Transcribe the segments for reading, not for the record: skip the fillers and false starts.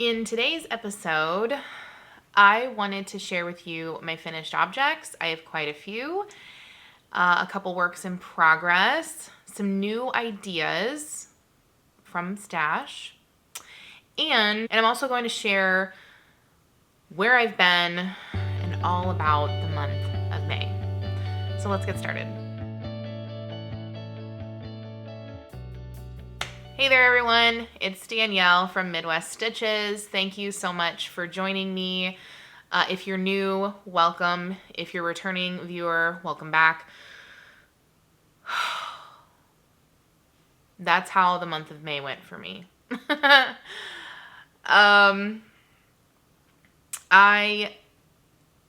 In today's episode, I wanted to share with you my finished objects. I have quite a few, a couple works in progress, some new ideas from Stash, and I'm also going to share where I've been and all about the month of May. So let's get started. Hey there, everyone. It's Danielle from Midwest Stitches. Thank you so much for joining me. If you're new, welcome. If you're a returning viewer, welcome back. That's how the month of May went for me.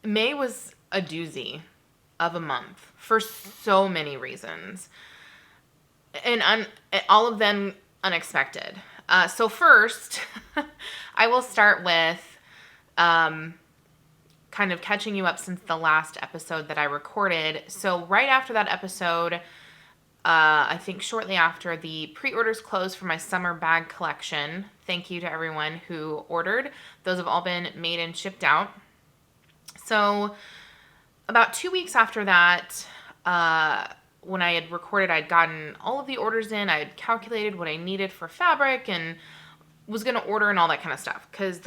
May was a doozy of a month for so many reasons, and all of them unexpected. So first, I will start with kind of catching you up since the last episode that I recorded. So right after that episode, I think shortly after, the pre-orders closed for my summer bag collection. Thank you to everyone who ordered. Those have all been made and shipped out. So about 2 weeks after that, when I had recorded, I'd gotten all of the orders in. I had calculated what I needed for fabric and was going to order and all that kind of stuff. Because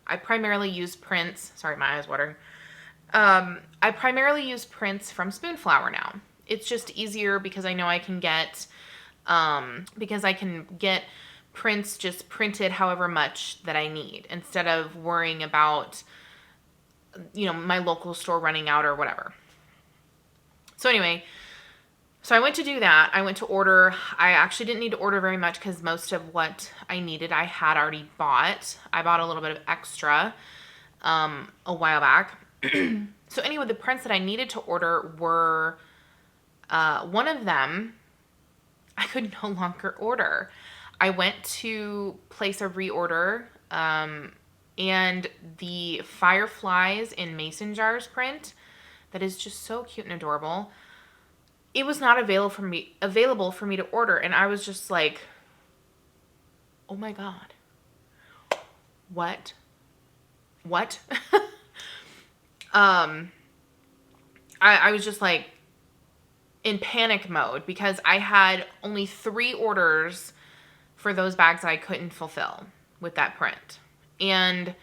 I primarily use prints. Sorry, my eyes watering. I primarily use prints from Spoonflower now. It's just easier because I know I can get prints just printed however much that I need, instead of worrying about, my local store running out or whatever. So anyway, I went to do that. I went to order. I actually didn't need to order very much because most of what I needed I had already bought. I bought a little bit of extra a while back. So anyway, the prints that I needed to order were, one of them I could no longer order. I went to place a reorder, and the Fireflies in Mason Jars print, that is just so cute and adorable, it was not available for me to order. And I was just like, oh my God. What? I was just like in panic mode because I had only 3 orders for those bags that I couldn't fulfill with that print. And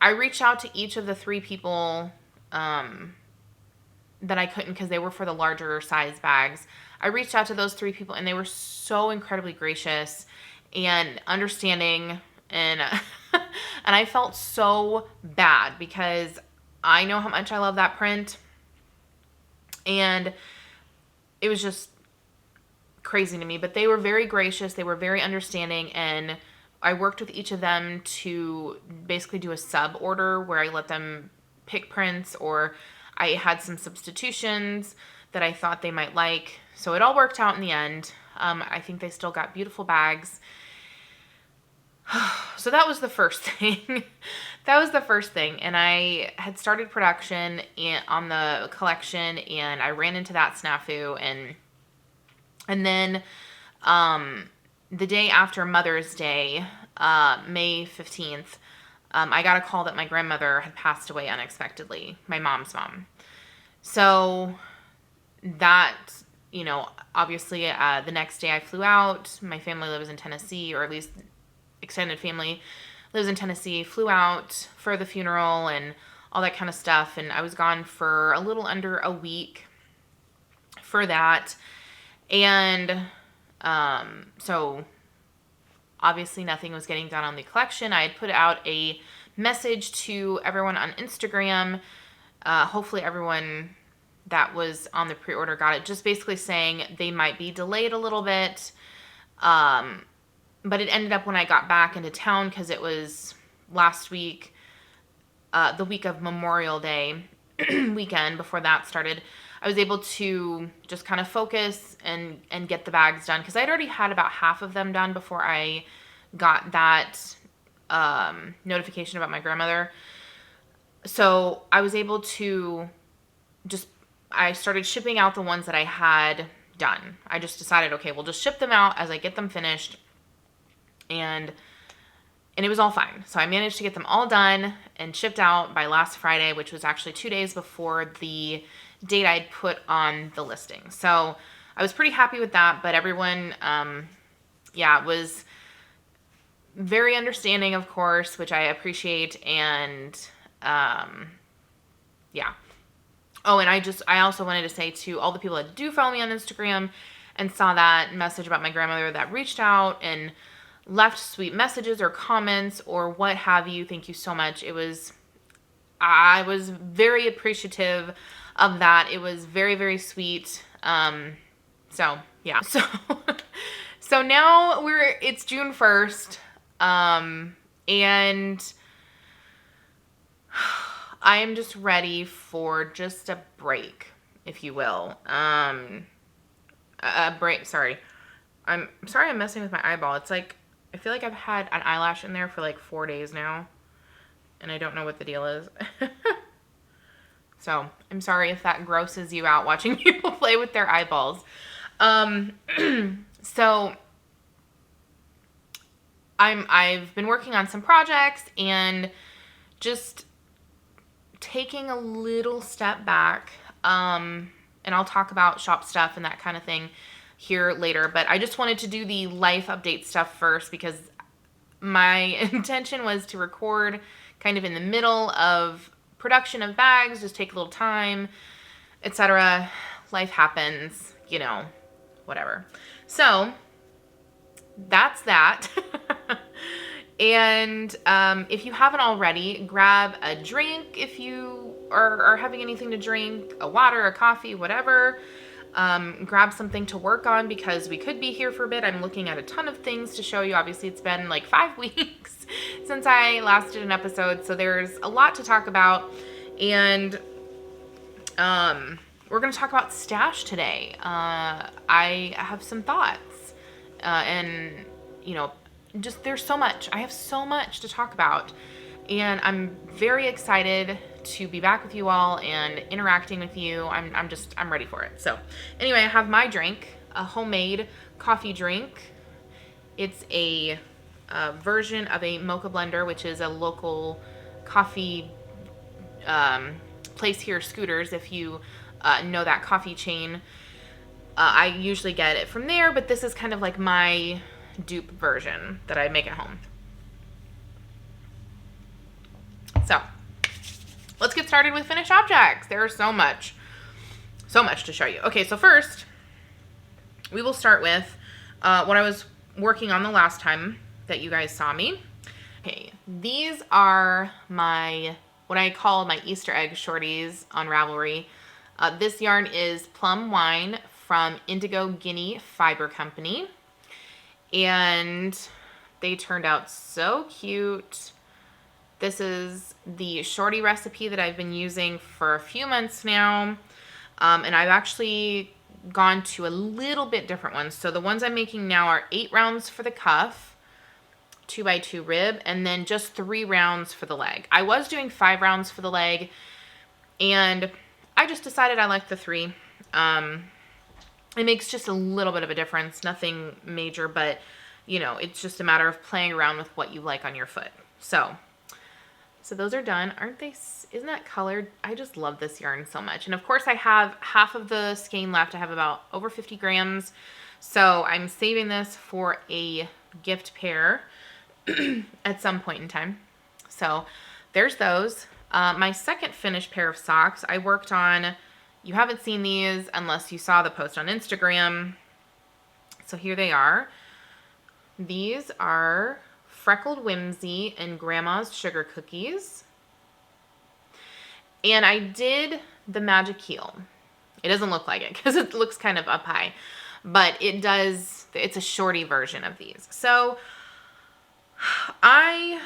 I reached out to each of the 3 people that I couldn't, because they were for the larger size bags. I reached out to those 3 people and they were so incredibly gracious and understanding, and and I felt so bad because I know how much I love that print, and it was just crazy to me. But they were very gracious, they were very understanding, and I worked with each of them to basically do a sub order where I let them pick prints, or I had some substitutions that I thought they might like. So it all worked out in the end. I think they still got beautiful bags. So that was the first thing. And I had started production on the collection, and I ran into that snafu. And then the day after Mother's Day, May 15th, I got a call that my grandmother had passed away unexpectedly, my mom's mom. So that, obviously the next day I flew out. My family lives in Tennessee, or at least extended family lives in Tennessee. Flew out for the funeral and all that kind of stuff. And I was gone for a little under a week for that. And so obviously nothing was getting done on the collection. I had put out a message to everyone on Instagram. Hopefully everyone that was on the pre-order got it. Just basically saying they might be delayed a little bit. But it ended up, when I got back into town, because it was last week, the week of Memorial Day weekend, before that started, I was able to just kind of focus and get the bags done, because I'd already had about half of them done before I got that notification about my grandmother. So I was able to I started shipping out the ones that I had done. I just decided, okay, we'll just ship them out as I get them finished. And and it was all fine. So I managed to get them all done and shipped out by last Friday, which was actually 2 days before the date I'd put on the listing. So I was pretty happy with that, but everyone, was very understanding, of course, which I appreciate. And, Oh, and I also wanted to say to all the people that do follow me on Instagram and saw that message about my grandmother that reached out and left sweet messages or comments or what have you, thank you so much. I was very appreciative of that. It was very, very sweet. So yeah. So now it's June 1st. And I am just ready for just a break, if you will. A break, sorry. I'm sorry I'm messing with my eyeball. It's like, I feel like I've had an eyelash in there for like 4 days now, and I don't know what the deal is. So, I'm sorry if that grosses you out watching people play with their eyeballs. So, I've been working on some projects and just taking a little step back, and I'll talk about shop stuff and that kind of thing here later, but I just wanted to do the life update stuff first because my intention was to record kind of in the middle of production of bags, just take a little time, etc. Life happens, whatever. So that's that. And if you haven't already, grab a drink if you are having anything to drink, a water, a coffee, whatever. Grab something to work on because we could be here for a bit. I'm looking at a ton of things to show you. Obviously, it's been like 5 weeks since I last did an episode, so there's a lot to talk about. And we're going to talk about stash today. I have some thoughts, and just there's so much. I have so much to talk about, and I'm very excited to be back with you all and interacting with you. I'm ready for it. So anyway, I have my drink, a homemade coffee drink. It's a version of a mocha blender, which is a local coffee place here, Scooters, if you know that coffee chain. I usually get it from there, but this is kind of like my dupe version that I make at home. So let's get started with finished objects. There's so much to show you. Okay, so first we will start with what I was working on the last time that you guys saw me. Okay, these are what I call my Easter egg shorties on Ravelry. This yarn is Plum Wine from Indigo, Guinea Fiber Company. And they turned out so cute. This is the shorty recipe that I've been using for a few months now. And I've actually gone to a little bit different ones. So the ones I'm making now are 8 rounds for the cuff, 2x2 rib, and then just 3 rounds for the leg. I was doing 5 rounds for the leg, and I just decided I liked the 3. It makes just a little bit of a difference, nothing major, but it's just a matter of playing around with what you like on your foot. So those are done. Aren't they? Isn't that colored? I just love this yarn so much. And of course I have half of the skein left. I have about over 50 grams. So I'm saving this for a gift pair at some point in time. So there's those. My second finished pair of socks I worked on. You haven't seen these unless you saw the post on Instagram. So here they are. These are Freckled Whimsy and Grandma's Sugar Cookies. And I did the magic heel. It doesn't look like it because it looks kind of up high. But it does, it's a shorty version of these. So I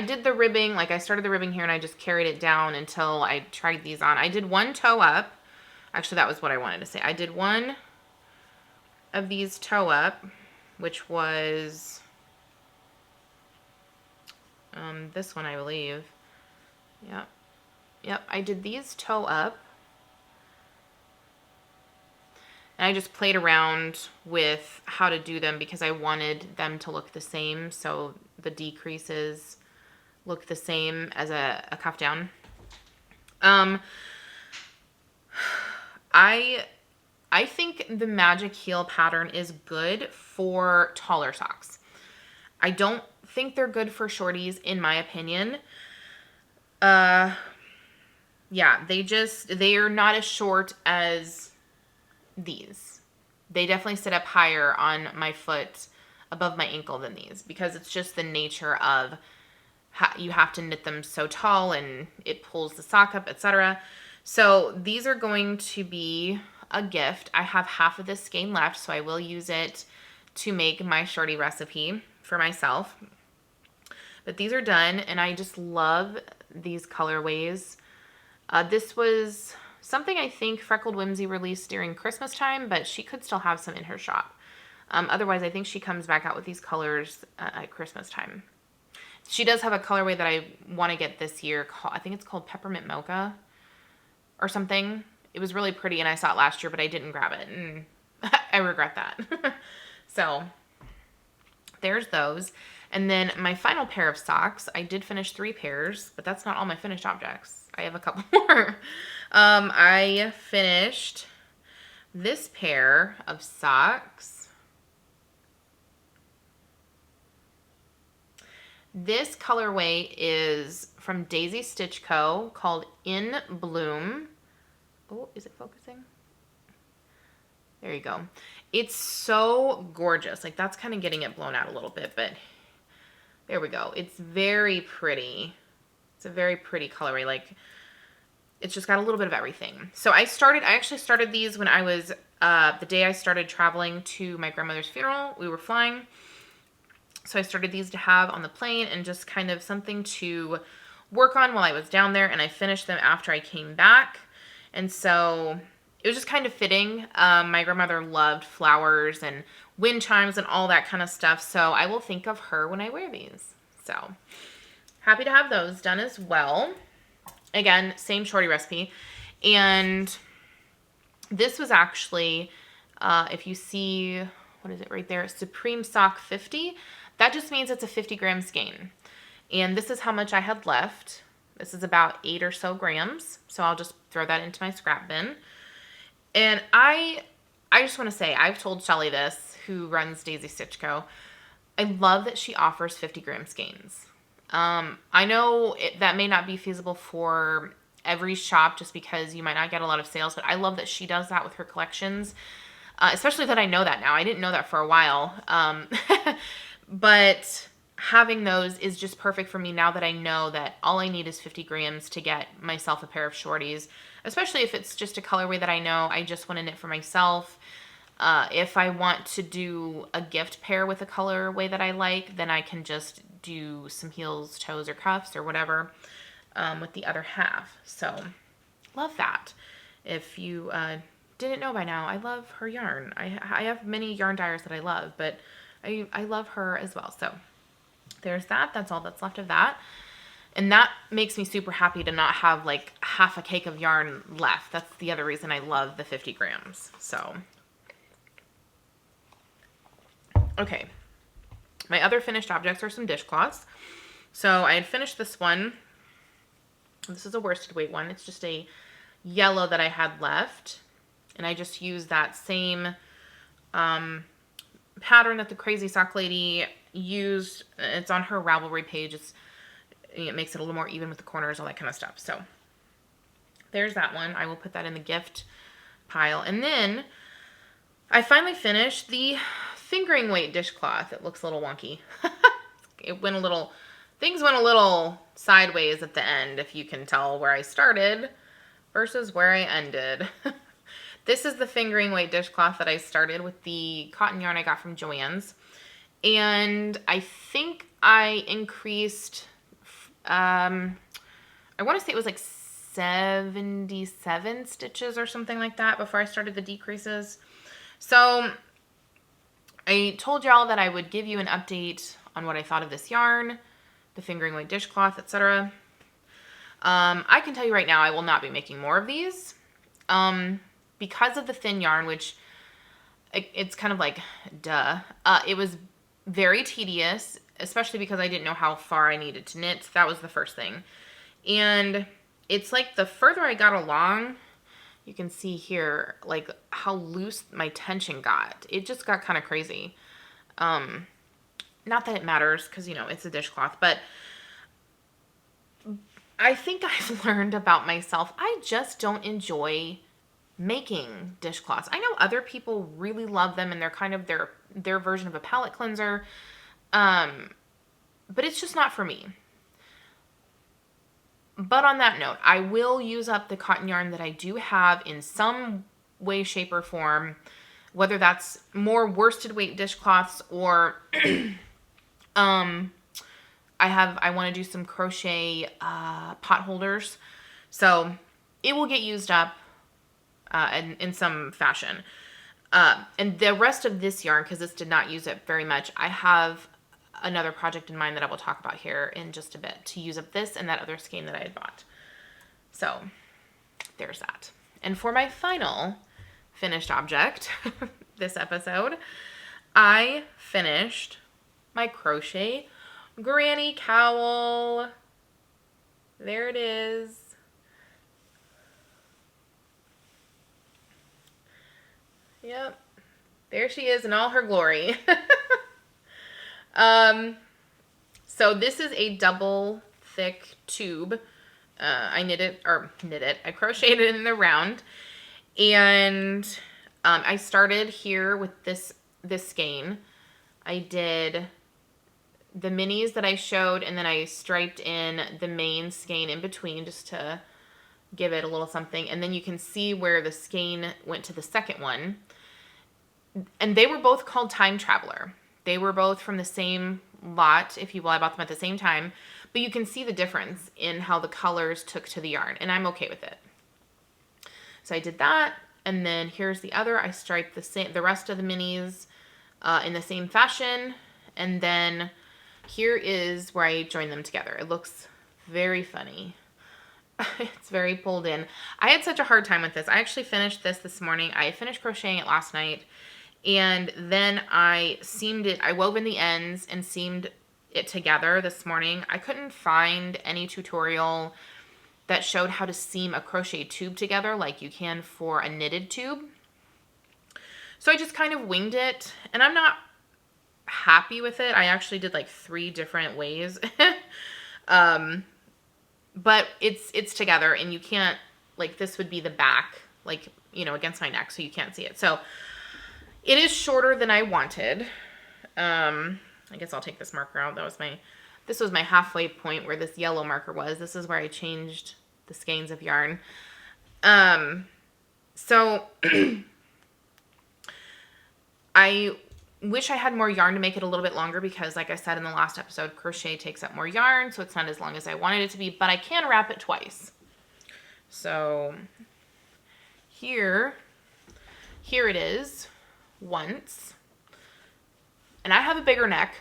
did the ribbing, like I started the ribbing here and I just carried it down until I tried these on. I did one toe up. Actually, that was what I wanted to say. I did one of these toe up, which was this one, I believe. Yep, I did these toe up. And I just played around with how to do them because I wanted them to look the same. So the decreases look the same as a cuff down. I think the Magic Heel pattern is good for taller socks. I don't think they're good for shorties, in my opinion. Yeah, they are not as short as these. They definitely sit up higher on my foot above my ankle than these because it's just the nature of how you have to knit them so tall and it pulls the sock up, etc. So these are going to be a gift. I have half of this skein left, so I will use it to make my shorty recipe for myself. But these are done, and I just love these colorways. This was something I think Freckled Whimsy released during Christmas time, but she could still have some in her shop. Otherwise, I think she comes back out with these colors at Christmas time. She does have a colorway that I want to get this year. I think it's called Peppermint Mocha or something. It was really pretty, and I saw it last year, but I didn't grab it, and I regret that. So there's those. And then my final pair of socks, I did finish 3 pairs, but that's not all my finished objects. I have a couple more. I finished this pair of socks. This colorway is from Daisy Stitch Co. called In Bloom. Oh, is it focusing? There you go. It's so gorgeous. Like, that's kind of getting it blown out a little bit, but there we go. It's very pretty. It's a very pretty colorway. Like, it's just got a little bit of everything. So I actually started these when I was, the day I started traveling to my grandmother's funeral. We were flying. So I started these to have on the plane and just kind of something to work on while I was down there. And I finished them after I came back. And so it was just kind of fitting. My grandmother loved flowers and wind chimes and all that kind of stuff. So I will think of her when I wear these. So happy to have those done as well. Again, same shorty recipe. And this was actually, if you see, what is it right there? Supreme Sock 50. That just means it's a 50 gram skein. And this is how much I had left. This is about 8 or so grams. So I'll just throw that into my scrap bin. And I just want to say, I've told Shelly this, who runs Daisy Stitch Co. I love that she offers 50 gram skeins. I know that may not be feasible for every shop just because you might not get a lot of sales, but I love that she does that with her collections, especially that I know that now. I didn't know that for a while, but having those is just perfect for me now that I know that all I need is 50 grams to get myself a pair of shorties, especially if it's just a colorway that I know I just want to knit for myself. If I want to do a gift pair with a colorway that I like, then I can just do some heels, toes, or cuffs or whatever with the other half. So love that. If you didn't know by now, I love her yarn. I have many yarn dyers that I love, but I love her as well. So there's that. That's all that's left of that. And that makes me super happy to not have like half a cake of yarn left. That's the other reason I love the 50 grams. So, okay. My other finished objects are some dishcloths. So I had finished this one. This is a worsted weight one. It's just a yellow that I had left. And I just used that same pattern that the Crazy Sock Lady used. It's on her Ravelry page. It makes it a little more even with the corners, all that kind of stuff. So there's that one. I will put that in the gift pile. And then I finally finished the fingering weight dishcloth. It looks a little wonky. Things went a little sideways at the end, if you can tell where I started versus where I ended. This is the fingering weight dishcloth that I started with the cotton yarn I got from Joann's. And I think I increased, I want to say it was like 77 stitches or something like that before I started the decreases. So I told y'all that I would give you an update on what I thought of this yarn, the fingering weight dishcloth, etc. I can tell you right now I will not be making more of these. Because of the thin yarn, which it's kind of like, duh. It was very tedious, especially because I didn't know how far I needed to knit. That was the first thing. And it's like the further I got along, you can see here, like how loose my tension got. It just got kind of crazy. Not that it matters because, you know, it's a dishcloth, but I think I've learned about myself. I just don't enjoy making dishcloths. I know other people really love them and they're kind of their version of a palette cleanser. But it's just not for me. But on that note, I will use up the cotton yarn that I do have in some way, shape, or form, whether that's more worsted weight dishcloths or I want to do some crochet pot holders. So it will get used up in some fashion. And the rest of this yarn, because this did not use it very much, I have another project in mind that I will talk about here in just a bit to use up this and that other skein that I had bought. So there's that. And for my final finished object this episode, I finished my crochet granny cowl. There it is. Yep. There she is in all her glory. So this is a double thick tube. I I crocheted it in the round. And I started here with this skein. I did the minis that I showed, and then I striped in the main skein in between just to give it a little something. And then you can see where the skein went to the second one. And they were both called Time Traveler. They were both from the same lot, if you will. I bought them at the same time. But you can see the difference in how the colors took to the yarn, and I'm okay with it. So I did that, and then here's the other. I striped the rest of the minis in the same fashion, and then here is where I joined them together. It looks very funny. It's very pulled in. I had such a hard time with this. I actually finished this morning. I finished crocheting it last night, and then I wove in the ends and seamed it together this morning. I couldn't find any tutorial that showed how to seam a crochet tube together like you can for a knitted tube. So I just kind of winged it, and I'm not happy with it. I actually did like 3 different ways. But it's together, and you can't, like, this would be the back, like, you know, against my neck, so you can't see it. So it is shorter than I wanted. I guess I'll take this marker out. This was my halfway point where this yellow marker was. This is where I changed the skeins of yarn. So I wish I had more yarn to make it a little bit longer because, like I said in the last episode, crochet takes up more yarn, so it's not as long as I wanted it to be, but I can wrap it twice. So here it is once. And I have a bigger neck.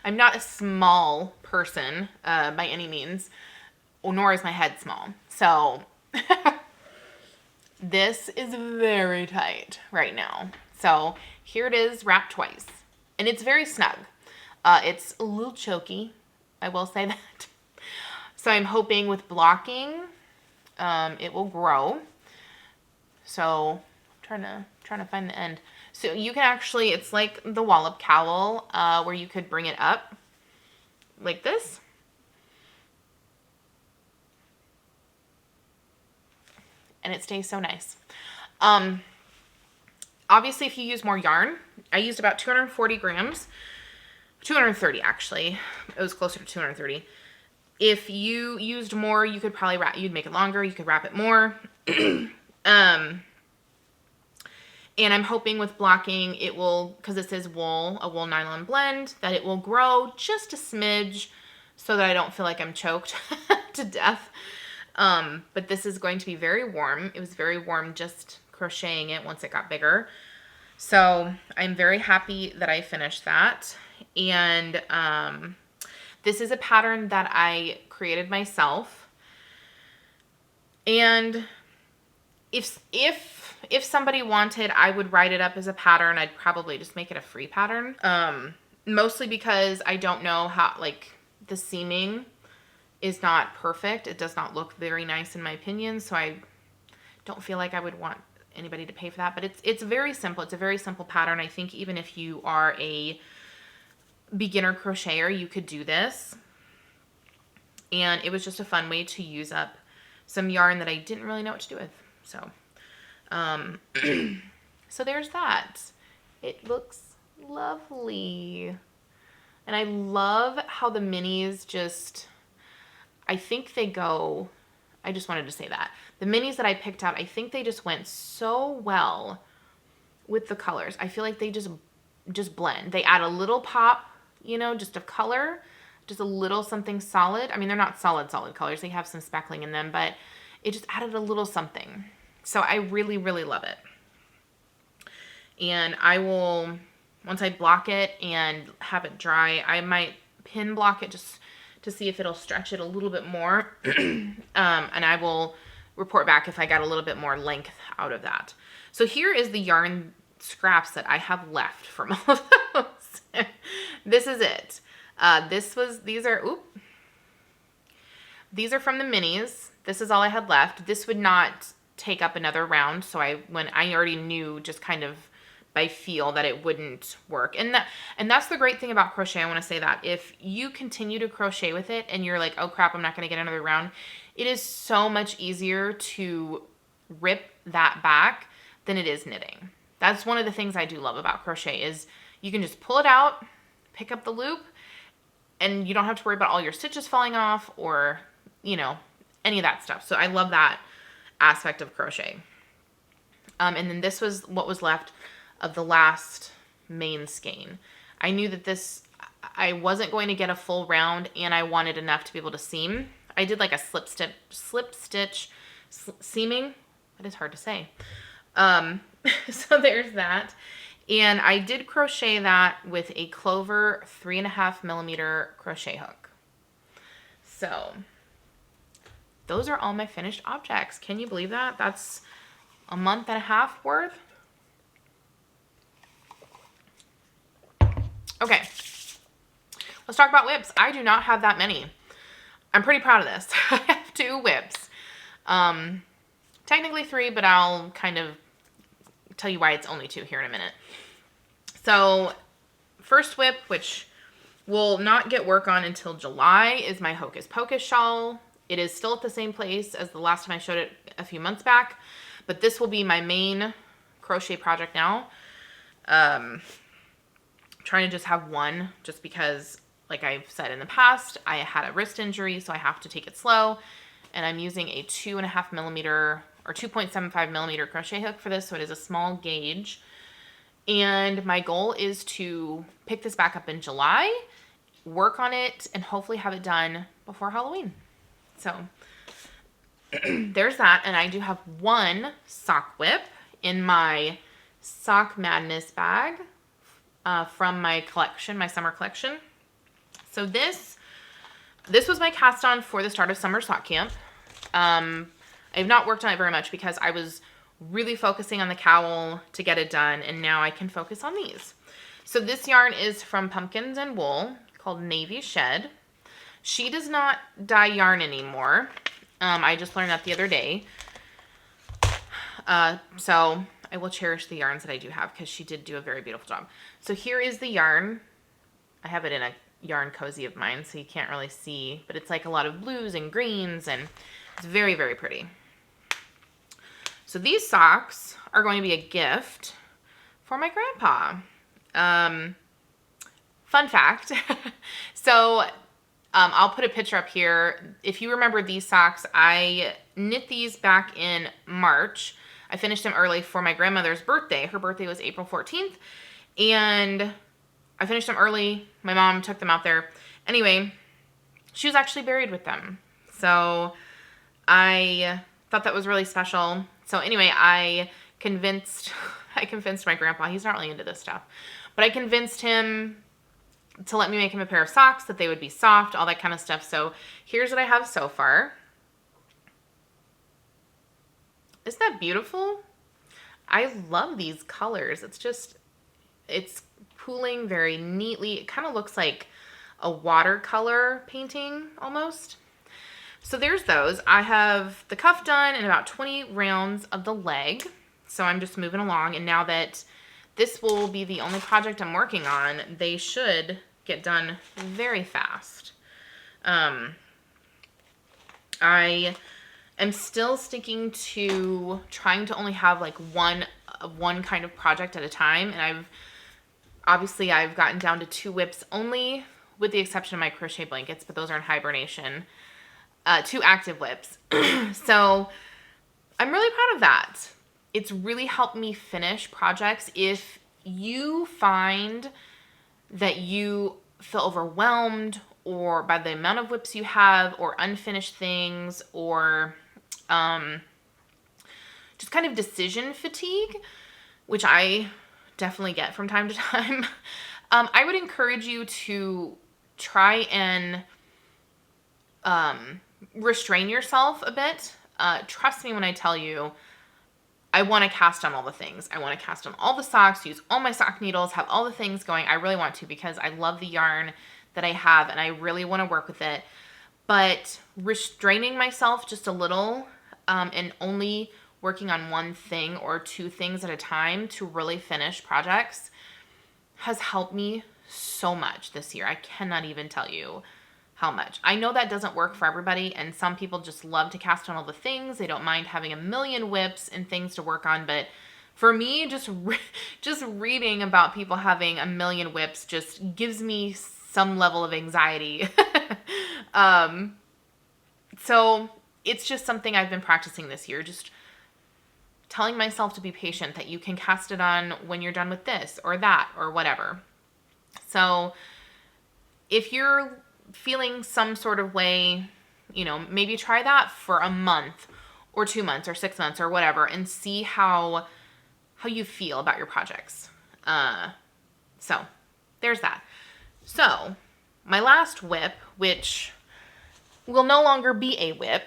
I'm not a small person by any means, nor is my head small. So this is very tight right now. So here it is wrapped twice. And it's very snug. It's a little choky, I will say that. So I'm hoping with blocking, it will grow. So I'm trying to find the end. So you can actually, it's like the wallop cowl, where you could bring it up like this. And it stays so nice. Obviously, if you use more yarn, I used about 240 grams, 230 actually. It was closer to 230. If you used more, you could probably you'd make it longer. You could wrap it more. And I'm hoping with blocking it will, because this is wool, a wool nylon blend, that it will grow just a smidge so that I don't feel like I'm choked to death. But this is going to be very warm. It was very warm just crocheting it once it got bigger. So I'm very happy that I finished that. And this is a pattern that I created myself. And if if somebody wanted, I would write it up as a pattern. I'd probably just make it a free pattern. Mostly because I don't know how, like, the seaming is not perfect. It does not look very nice in my opinion, so I don't feel like I would want anybody to pay for that. But it's very simple. It's a very simple pattern. I think even if you are a beginner crocheter, you could do this. And it was just a fun way to use up some yarn that I didn't really know what to do with. So, so there's that. It looks lovely. And I love how the minis just, I think they go, I just wanted to say that. The minis that I picked out, I think they just went so well with the colors. I feel like they just blend. They add a little pop, you know, just of color, just a little something solid. I mean, they're not solid colors. They have some speckling in them, but it just added a little something. So I really, really love it. And I will, once I block it and have it dry, I might pin block it just to see if it'll stretch it a little bit more. And I will report back if I got a little bit more length out of that. So here is the yarn scraps that I have left from all of those. This is it. These are from the minis. This is all I had left. This would not take up another round. So when I already knew just kind of by feel that it wouldn't work. And that's the great thing about crochet. I want to say that if you continue to crochet with it and you're like, oh crap, I'm not going to get another round. It is so much easier to rip that back than it is knitting. That's one of the things I do love about crochet is you can just pull it out, pick up the loop, and you don't have to worry about all your stitches falling off or, you know, any of that stuff. So I love that aspect of crochet. And then this was what was left of the last main skein. I knew that I wasn't going to get a full round and I wanted enough to be able to seam. I did like a slip stitch seaming. That is hard to say. So there's that. And I did crochet that with a Clover 3.5 millimeter crochet hook. So those are all my finished objects. Can you believe that? That's a month and a half worth. Okay, let's talk about whips. I do not have that many. I'm pretty proud of this. I have 2 whips. Technically 3, but I'll kind of tell you why it's only 2 here in a minute. So first whip, which will not get work on until July, is my Hocus Pocus shawl. It is still at the same place as the last time I showed it a few months back, but this will be my main crochet project now. Trying to just have one just because, like I've said in the past, I had a wrist injury, so I have to take it slow. And I'm using a 2.5 millimeter or 2.75 millimeter crochet hook for this, so it is a small gauge. And my goal is to pick this back up in July, work on it, and hopefully have it done before Halloween. So there's that. And I do have 1 sock whip in my Sock Madness bag from my collection, my summer collection. So this was my cast on for the start of summer sock camp. I have not worked on it very much because I was really focusing on the cowl to get it done, and now I can focus on these. So this yarn is from Pumpkins and Wool called Navy Shed. She does not dye yarn anymore. I just learned that the other day. So I will cherish the yarns that I do have because she did do a very beautiful job. So here is the yarn. I have it in a yarn cozy of mine, so you can't really see, but it's like a lot of blues and greens, and it's very, very pretty. So these socks are going to be a gift for my grandpa. Fun fact. So I'll put a picture up here. If you remember these socks, I knit these back in March. I finished them early for my grandmother's birthday. Her birthday was April 14th. And I finished them early. My mom took them out there. Anyway, she was actually buried with them. So I thought that was really special. So anyway, I convinced my grandpa, he's not really into this stuff, but I convinced him to let me make him a pair of socks, that they would be soft, all that kind of stuff. So here's what I have so far. Isn't that beautiful? I love these colors. It's pooling very neatly. It kind of looks like a watercolor painting almost. So there's those. I have the cuff done and about 20 rounds of the leg. So I'm just moving along. And now that this will be the only project I'm working on, they should get done very fast. I am still sticking to trying to only have like one kind of project at a time. And I've gotten down to 2 whips only, with the exception of my crochet blankets, but those are in hibernation. 2 active whips. So I'm really proud of that. It's really helped me finish projects. If you find that you feel overwhelmed or by the amount of whips you have, or unfinished things, or just kind of decision fatigue, which I definitely get from time to time, I would encourage you to try and restrain yourself a bit. Trust me when I tell you, I want to cast on all the things. I want to cast on all the socks, use all my sock needles, have all the things going. I really want to, because I love the yarn that I have and I really want to work with it. But restraining myself just a little, and only working on one thing or 2 things at a time to really finish projects has helped me so much this year. I cannot even tell you how much. I know that doesn't work for everybody, and some people just love to cast on all the things. They don't mind having a million whips and things to work on, but for me, just reading about people having a million whips just gives me some level of anxiety. So it's just something I've been practicing this year, just telling myself to be patient, that you can cast it on when you're done with this or that or whatever. So if you're feeling some sort of way, maybe try that for a month or 2 months or 6 months or whatever, and see how you feel about your projects. So there's that. So my last whip, which will no longer be a whip,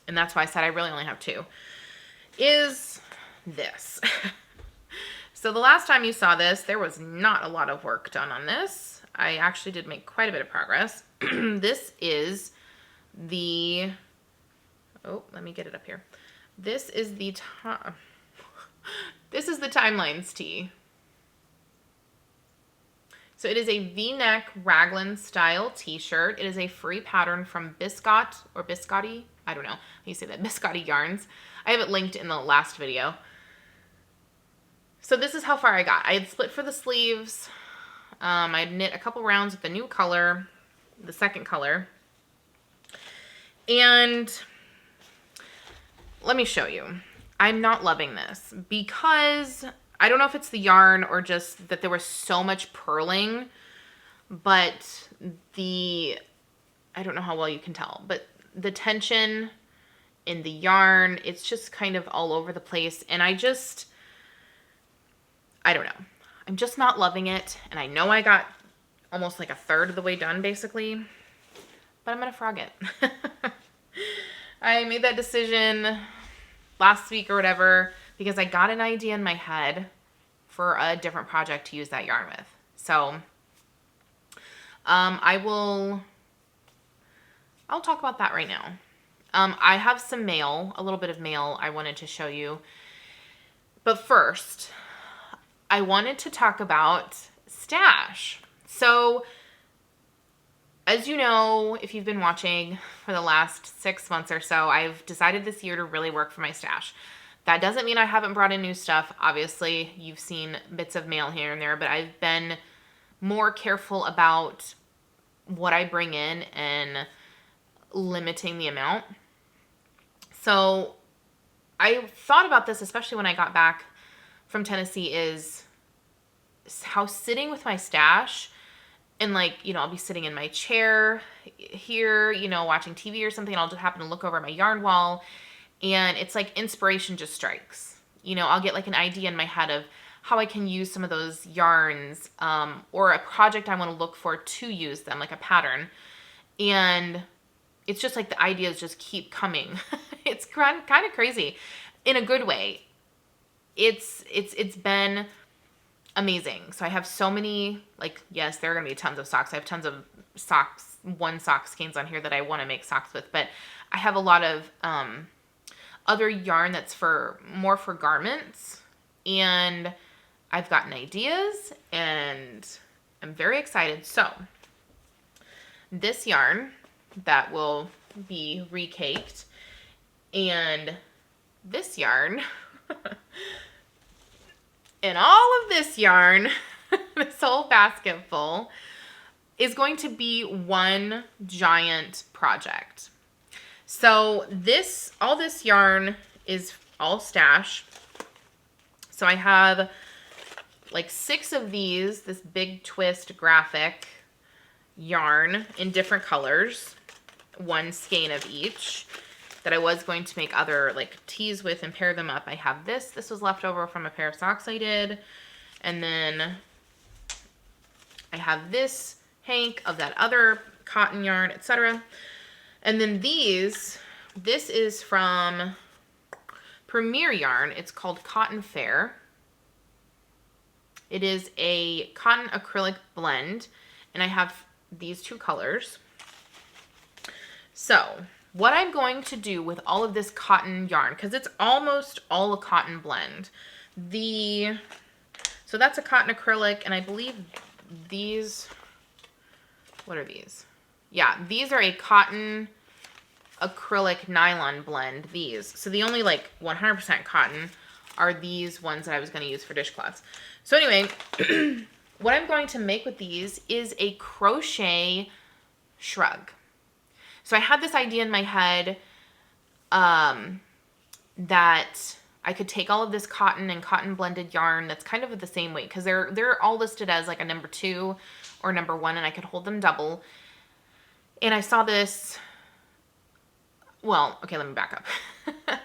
and that's why I said I really only have 2, is this. So the last time you saw this, there was not a lot of work done on this. I actually did make quite a bit of progress. This is the, let me get it up here. This is the Timelines tee. So it is a V-neck raglan style t-shirt. It is a free pattern from Biscotti, I don't know how you say that, Biscotti Yarns. I have it linked in the last video. So this is how far I got. I had split for the sleeves. I had knit a couple rounds with the new color, the second color. And let me show you. I'm not loving this because I don't know if it's the yarn or just that there was so much purling, but I don't know how well you can tell, but the tension in the yarn, it's just kind of all over the place. And I don't know. I'm just not loving it. And I know I got almost like a third of the way done basically, but I'm going to frog it. I made that decision last week or whatever because I got an idea in my head for a different project to use that yarn with. So I'll talk about that right now. I have some mail, a little bit of mail I wanted to show you. But first, I wanted to talk about stash. So as you know, if you've been watching for the last 6 months or so, I've decided this year to really work for my stash. That doesn't mean I haven't brought in new stuff. Obviously, you've seen bits of mail here and there, but I've been more careful about what I bring in and limiting the amount. So I thought about this, especially when I got back from Tennessee, is how sitting with my stash and I'll be sitting in my chair here, watching TV or something, and I'll just happen to look over at my yarn wall, and it's like inspiration just strikes. I'll get like an idea in my head of how I can use some of those yarns, or a project I want to look for to use them, like a pattern. And it's just like the ideas just keep coming. It's kind of crazy. in a good way. It's been amazing. So I have so many, like, yes, there are going to be tons of socks. I have tons of socks, one sock skeins on here that I want to make socks with, but I have a lot of other yarn that's more for garments, and I've gotten ideas and I'm very excited. So this yarn that will be recaked, and this yarn and all of this yarn, this whole basket full, is going to be one giant project. So all this yarn is all stash. So I have like 6 of these, this big twist graphic yarn in different colors, 1 skein of each, that I was going to make other like tees with and pair them up. I have this. This was left over from a pair of socks I did. And then I have this hank of that other cotton yarn, etc. And then this is from Premier Yarn. It's called Cotton Fair. It is a cotton acrylic blend, and I have these 2 colors. So what I'm going to do with all of this cotton yarn, because it's almost all a cotton blend. So that's a cotton acrylic, and I believe these, what are these? Yeah, these are a cotton acrylic nylon blend, these. So the only like 100% cotton are these ones that I was going to use for dishcloths. So anyway, what I'm going to make with these is a crochet shrug. So I had this idea in my head that I could take all of this cotton and cotton blended yarn that's kind of the same weight, because they're all listed as like a number 2 or number 1, and I could hold them double. And I saw this, well, okay, let me back up.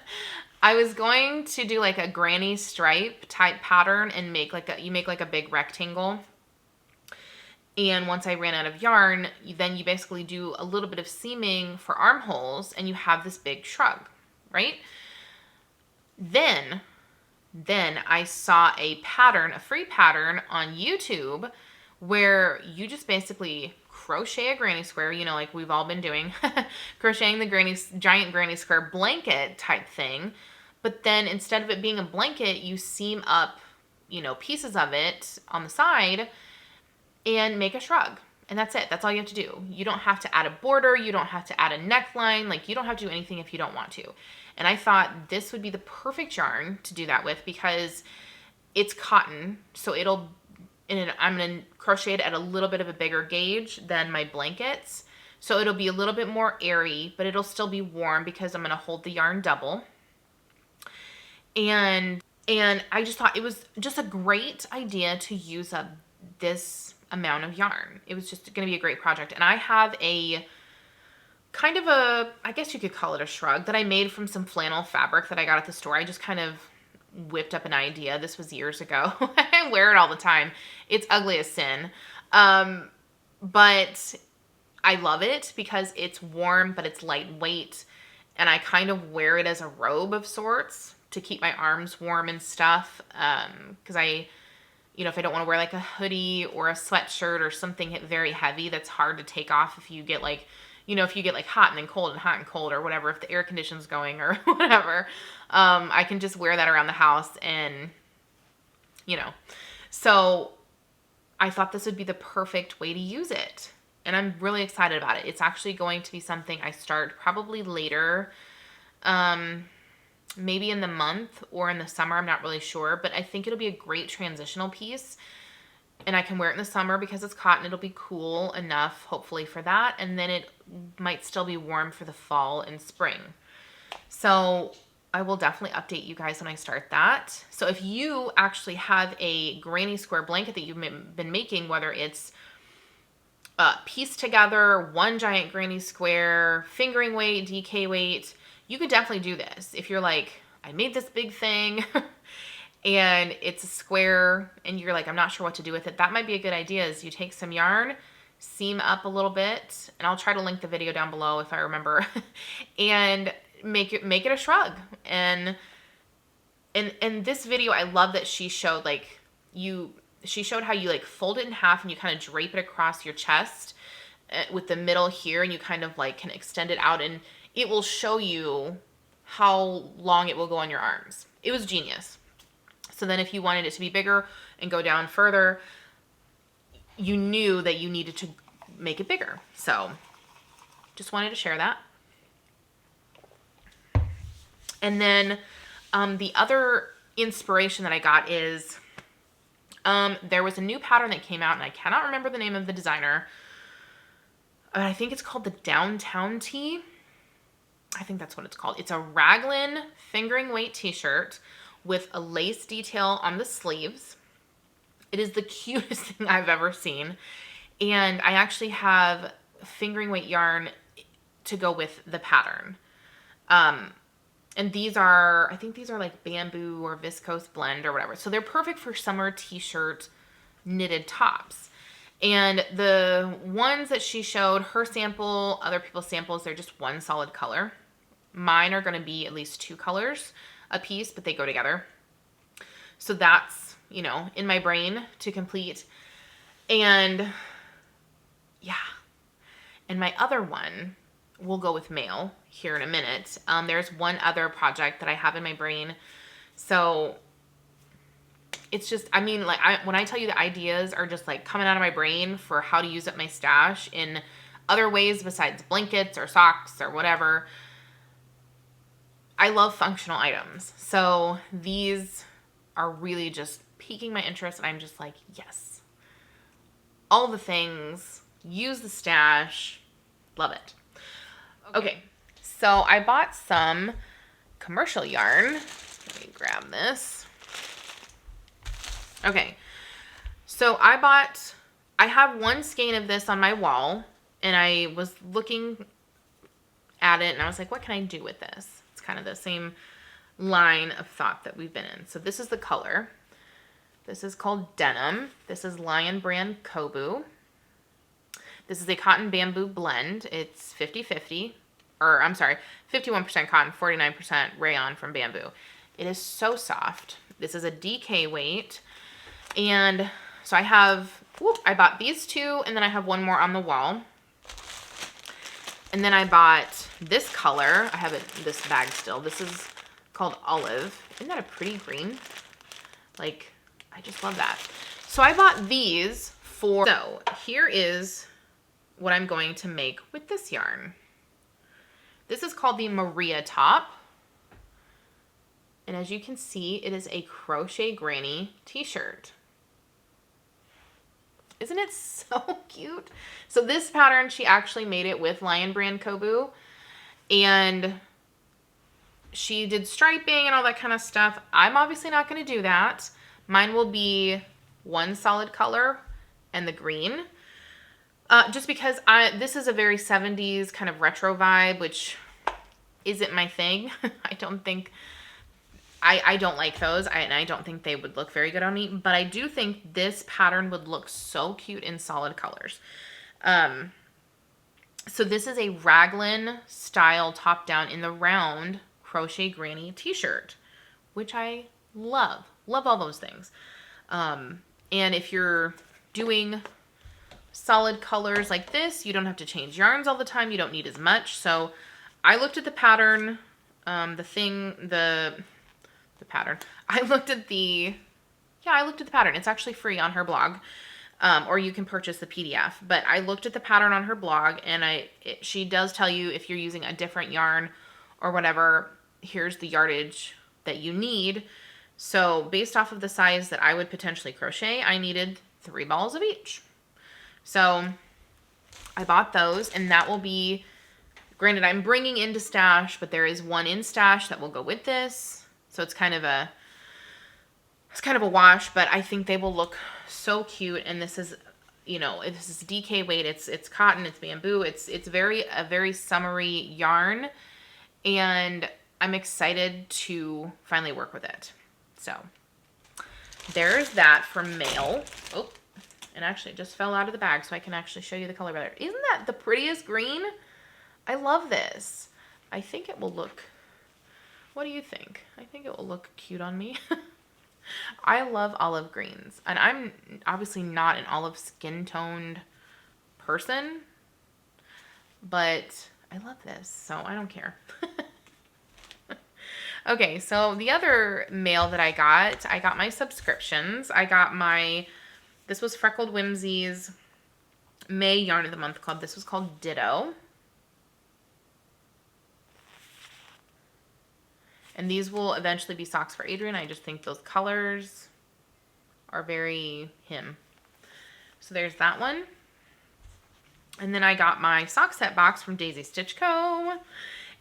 I was going to do like a granny stripe type pattern and make like you make like a big rectangle. And once I ran out of yarn, then you basically do a little bit of seaming for armholes, and you have this big shrug, right? Then I saw a pattern, a free pattern on YouTube, where you just basically crochet a granny square, you know, like we've all been doing, crocheting the giant granny square blanket type thing. But then instead of it being a blanket, you seam up, you know, pieces of it on the side and make a shrug. And that's it. That's all you have to do. You don't have to add a border. You don't have to add a neckline. Like, you don't have to do anything if you don't want to. And I thought this would be the perfect yarn to do that with, because it's cotton. So I'm going to crochet it at a little bit of a bigger gauge than my blankets. So it'll be a little bit more airy, but it'll still be warm because I'm going to hold the yarn double. And I just thought it was just a great idea to use up this amount of yarn. It was just going to be a great project. And I have a kind of I guess you could call it a shrug that I made from some flannel fabric that I got at the store. I just kind of whipped up an idea. This was years ago. I wear it all the time. It's ugly as sin. But I love it because it's warm, but it's lightweight. And I kind of wear it as a robe of sorts to keep my arms warm and stuff. Because if I don't want to wear like a hoodie or a sweatshirt or something very heavy that's hard to take off if you get like, if you get like hot and then cold and hot and cold or whatever, if the air conditioning's going or whatever, I can just wear that around the house and, So I thought this would be the perfect way to use it. And I'm really excited about it. It's actually going to be something I start probably later, maybe in the month or in the summer. I'm not really sure, but I think it'll be a great transitional piece. And I can wear it in the summer because it's cotton. It'll be cool enough, hopefully, for that. And then it might still be warm for the fall and spring. So I will definitely update you guys when I start that. So if you actually have a granny square blanket that you've been making, whether it's pieced together, one giant granny square, fingering weight, DK weight, you could definitely do this. If you're like, I made this big thing and it's a square and you're like, I'm not sure what to do with it. That might be a good idea. Is you take some yarn, seam up a little bit, and I'll try to link the video down below if I remember, and make it a shrug. And and this video, I love that she showed like she showed how you like fold it in half and you kind of drape it across your chest with the middle here, and you kind of like can extend it out, and it will show you how long it will go on your arms. It was genius. So then if you wanted it to be bigger and go down further, you knew that you needed to make it bigger. So just wanted to share that. And then the other inspiration that I got is there was a new pattern that came out, and I cannot remember the name of the designer. I think it's called the Downtown Tee. I think that's what it's called. It's a raglan fingering weight t-shirt with a lace detail on the sleeves. It is the cutest thing I've ever seen. And I actually have fingering weight yarn to go with the pattern. And these are, I think these are like bamboo or viscose blend or whatever. So they're perfect for summer t-shirt knitted tops. And the ones that she showed, her sample, other people's samples, they're just one solid color. Mine are going to be at least 2 colors a piece, but they go together. So that's, you know, in my brain to complete. And yeah. And my other one will go with male here in a minute. There's one other project that I have in my brain. So it's just, I mean, like when I tell you the ideas are just like coming out of my brain for how to use up my stash in other ways besides blankets or socks or whatever. I love functional items. So these are really just piquing my interest, and I'm just like, yes. All the things, use the stash, love it. Okay, so I bought some commercial yarn. Let me grab this. Okay, so I have one skein of this on my wall, and I was looking at it, and I was like, what can I do with this? It's kind of the same line of thought that we've been in. So this is the color. This is called Denim. This is Lion Brand Kobu. This is a cotton bamboo blend. It's 50-50, or I'm sorry, 51% cotton, 49% rayon from bamboo. It is so soft. This is a DK weight. And so I bought these 2, and then I have one more on the wall. And then I bought this color. I have it in this bag still. This is called Olive. Isn't that a pretty green? Like, I just love that. So I bought these so here is what I'm going to make with this yarn. This is called the Maria Top. And as you can see, it is a crochet granny t-shirt. Isn't it so cute? So this pattern, she actually made it with Lion Brand Kobu. And she did striping and all that kind of stuff. I'm obviously not going to do that. Mine will be one solid color and the green. Just because this is a very 70s kind of retro vibe, which isn't my thing. I don't like those, and I don't think they would look very good on me, but I do think this pattern would look so cute in solid colors. So this is a raglan style top down in the round crochet granny t-shirt, which I love. Love all those things. And if you're doing solid colors like this, you don't have to change yarns all the time. You don't need as much. So I looked at the pattern, the pattern. I looked at the pattern. It's actually free on her blog. Or you can purchase the PDF. But I looked at the pattern on her blog, and she does tell you if you're using a different yarn or whatever, here's the yardage that you need. So based off of the size that I would potentially crochet, I needed 3 balls of each. So I bought those, and that will be, granted I'm bringing into stash, but there is one in stash that will go with this. So it's kind of a wash, but I think they will look so cute. And this is, you know, this is DK weight. It's cotton, it's bamboo. It's a very summery yarn, and I'm excited to finally work with it. So there's that for male. Oh, and actually it just fell out of the bag, so I can actually show you the color better. Isn't that the prettiest green? I love this. I think it will look What do you think? I think it will look cute on me. I love olive greens, and I'm obviously not an olive skin toned person, but I love this, so I don't care. Okay, so the other mail that I got my subscriptions. This was Freckled Whimsy's May Yarn of the Month Club. This was called Ditto. And these will eventually be socks for Adrian. I just think those colors are very him. So there's that one. And then I got my sock set box from Daisy Stitch Co.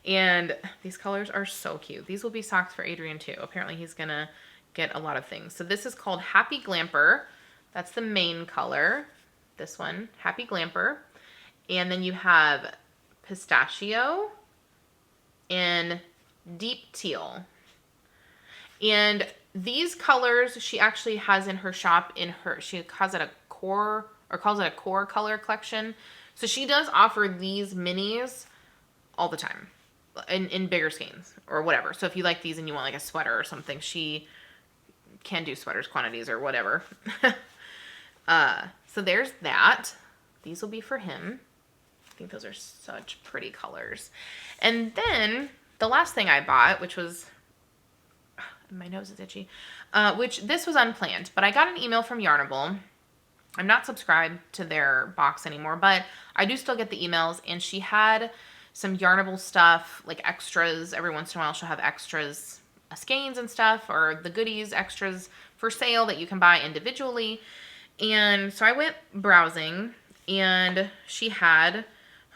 And these colors are so cute. These will be socks for Adrian too. Apparently he's going to get a lot of things. So this is called Happy Glamper. That's the main color. This one, Happy Glamper. And then you have Pistachio and Deep Teal. And these colors she actually has in her shop. She calls it a core color collection. So she does offer these minis all the time in bigger skeins or whatever. So if you like these and you want like a sweater or something, she can do sweaters quantities or whatever. So there's that. These will be for him. I think those are such pretty colors. And then the last thing I bought, which was, my nose is itchy, which this was unplanned, but I got an email from Yarnable. I'm not subscribed to their box anymore, but I do still get the emails, and she had some Yarnable stuff, like extras. Every once in a while she'll have extras, skeins and stuff, or the goodies extras for sale that you can buy individually. And so I went browsing, and she had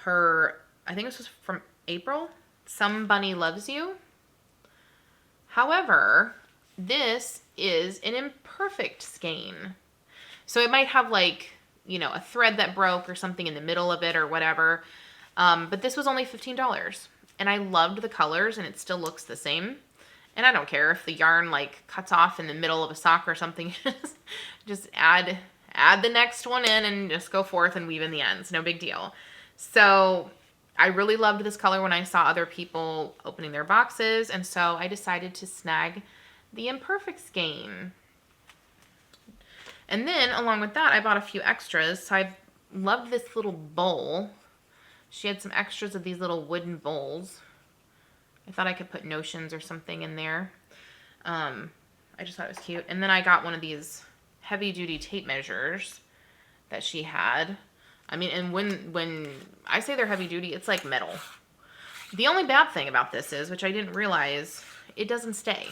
her, I think this was from April, Some Bunny Loves You. However, this is an imperfect skein. So it might have like, a thread that broke or something in the middle of it or whatever. But this was only $15. And I loved the colors, and it still looks the same. And I don't care if the yarn like cuts off in the middle of a sock or something. Just add the next one in and just go forth and weave in the ends. No big deal. So I really loved this color when I saw other people opening their boxes. And so I decided to snag the imperfect skein. And then along with that, I bought a few extras. So I loved this little bowl. She had some extras of these little wooden bowls. I thought I could put notions or something in there. I just thought it was cute. And then I got one of these heavy duty tape measures that she had. I mean, and when I say they're heavy duty, it's like metal. The only bad thing about this is, which I didn't realize, it doesn't stay.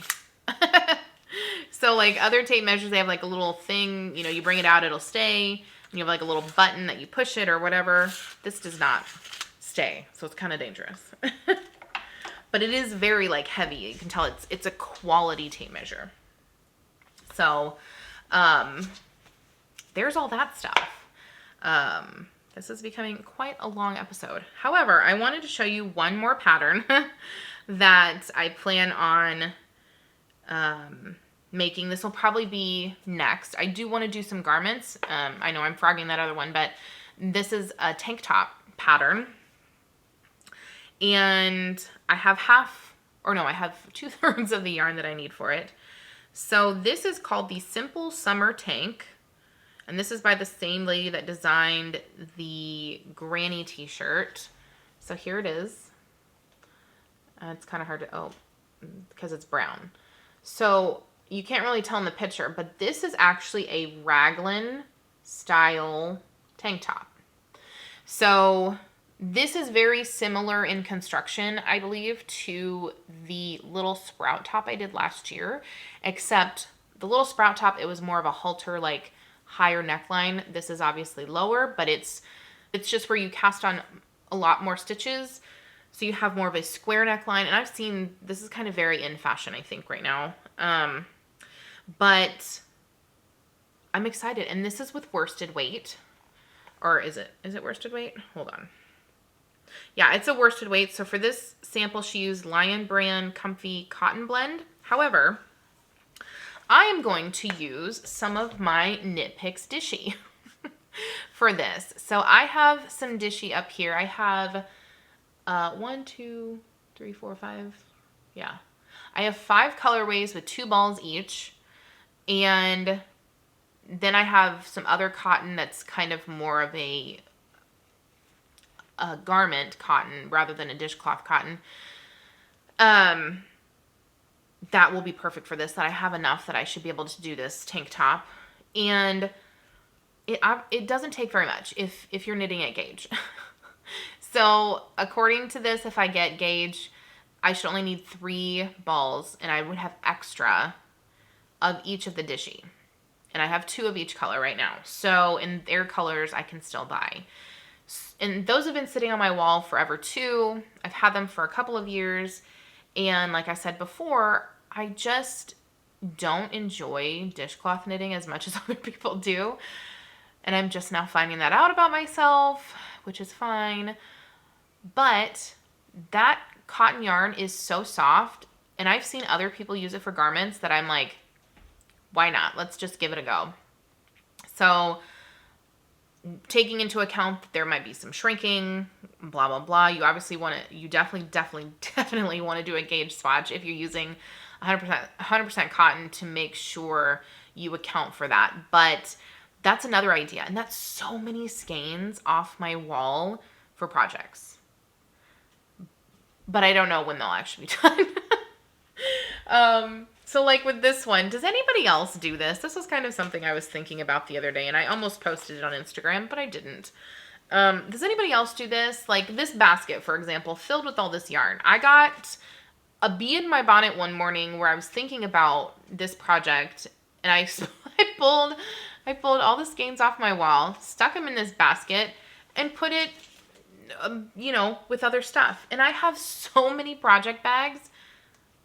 So like other tape measures, they have like a little thing, you bring it out, it'll stay. And you have like a little button that you push it or whatever. This does not stay, so it's kind of dangerous. But it is very like heavy. You can tell it's a quality tape measure. So there's all that stuff. This is becoming quite a long episode. However, I wanted to show you one more pattern that I plan on making. This will probably be next. I do want to do some garments. I know I'm frogging that other one, but this is a tank top pattern. And I have I have 2/3 of the yarn that I need for it. So this is called the Simple Summer Tank. And this is by the same lady that designed the Granny t-shirt. So here it is. It's kind of hard to, because it's brown. So you can't really tell in the picture, but this is actually a raglan style tank top. So this is very similar in construction, I believe, to the little sprout top I did last year, except the little sprout top, it was more of a halter, like higher neckline. This is obviously lower, but it's just where you cast on a lot more stitches. So you have more of a square neckline, and I've seen, this is kind of very in fashion, I think, right now. But I'm excited, and this is with worsted weight. Or is it worsted weight? Hold on. Yeah, it's a worsted weight. So for this sample, she used Lion Brand Comfy Cotton Blend. However, I am going to use some of my Knit Picks Dishy for this. So I have some Dishy up here. I have 1, 2, 3, 4, 5. Yeah. I have 5 colorways with 2 balls each. And then I have some other cotton that's kind of more of a garment cotton rather than a dishcloth cotton. That will be perfect for this, that I have enough that I should be able to do this tank top. And it doesn't take very much if you're knitting at gauge. So according to this, if I get gauge, I should only need 3 balls, and I would have extra of each of the dishy. And I have 2 of each color right now. So in their colors, I can still buy. And those have been sitting on my wall forever too. I've had them for a couple of years. And like I said before, I just don't enjoy dishcloth knitting as much as other people do. And I'm just now finding that out about myself, which is fine. But that cotton yarn is so soft, and I've seen other people use it for garments that I'm like, why not? Let's just give it a go. So taking into account that there might be some shrinking, blah, blah, blah, you obviously want to, you definitely want to do a gauge swatch if you're using 100% cotton to make sure you account for that. But that's another idea. And that's so many skeins off my wall for projects. But I don't know when they'll actually be done. So like with this one, does anybody else do this? This was kind of something I was thinking about the other day, and I almost posted it on Instagram, but I didn't. Does anybody else do this? Like this basket, for example, filled with all this yarn. I got a bee in my bonnet one morning where I was thinking about this project, and I pulled all the skeins off my wall, stuck them in this basket, and put it, with other stuff. And I have so many project bags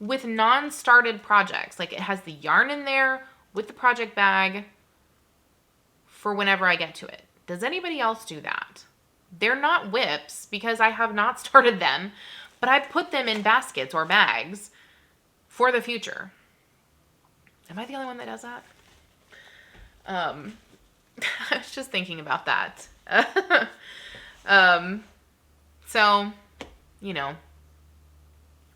with non-started projects. Like it has the yarn in there with the project bag for whenever I get to it. Does anybody else do that? They're not whips because I have not started them, but I put them in baskets or bags for the future. Am I the only one that does that? I was just thinking about that. So,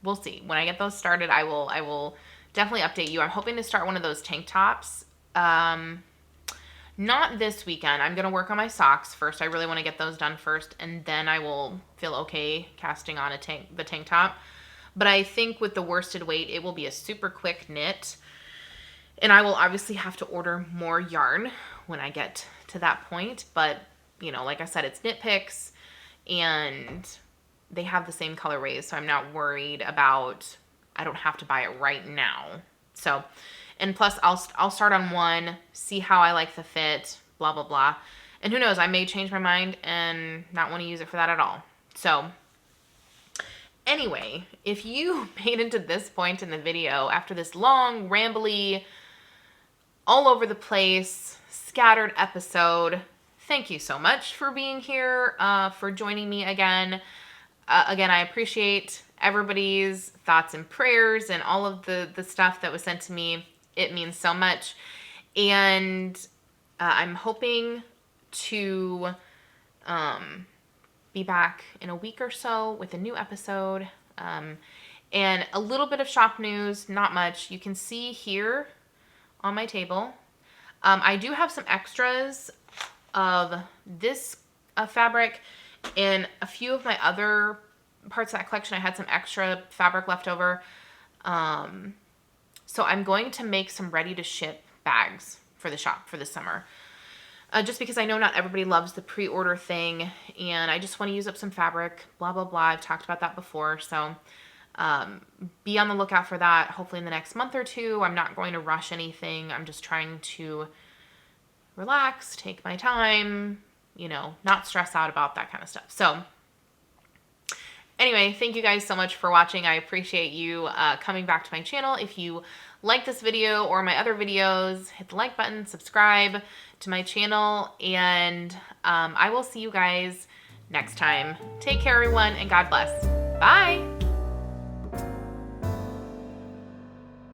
we'll see. When I get those started, I will definitely update you. I'm hoping to start one of those tank tops. Not this weekend. I'm going to work on my socks first. I really want to get those done first, and then I will feel okay casting on the tank top. But I think with the worsted weight, it will be a super quick knit. And I will obviously have to order more yarn when I get to that point. But, like I said, it's knit picks, and they have the same colorways, so I'm not worried about, I don't have to buy it right now. So, and plus I'll start on one, see how I like the fit, blah, blah, blah. And who knows, I may change my mind and not want to use it for that at all. So anyway, if you made it to this point in the video after this long, rambly, all over the place, scattered episode, thank you so much for being here, for joining me again. Again, I appreciate everybody's thoughts and prayers and all of the stuff that was sent to me. It means so much. And I'm hoping to be back in a week or so with a new episode. And a little bit of shop news, not much. You can see here on my table. I do have some extras of this fabric. In a few of my other parts of that collection, I had some extra fabric left over. So I'm going to make some ready to ship bags for the shop for this summer. Just because I know not everybody loves the pre-order thing, and I just want to use up some fabric, blah, blah, blah. I've talked about that before. So be on the lookout for that. Hopefully in the next month or two. I'm not going to rush anything. I'm just trying to relax, take my time, not stress out about that kind of stuff. So anyway, thank you guys so much for watching. I appreciate you coming back to my channel. If you like this video or my other videos, hit the like button, subscribe to my channel, and I will see you guys next time. Take care, everyone, and God bless. Bye.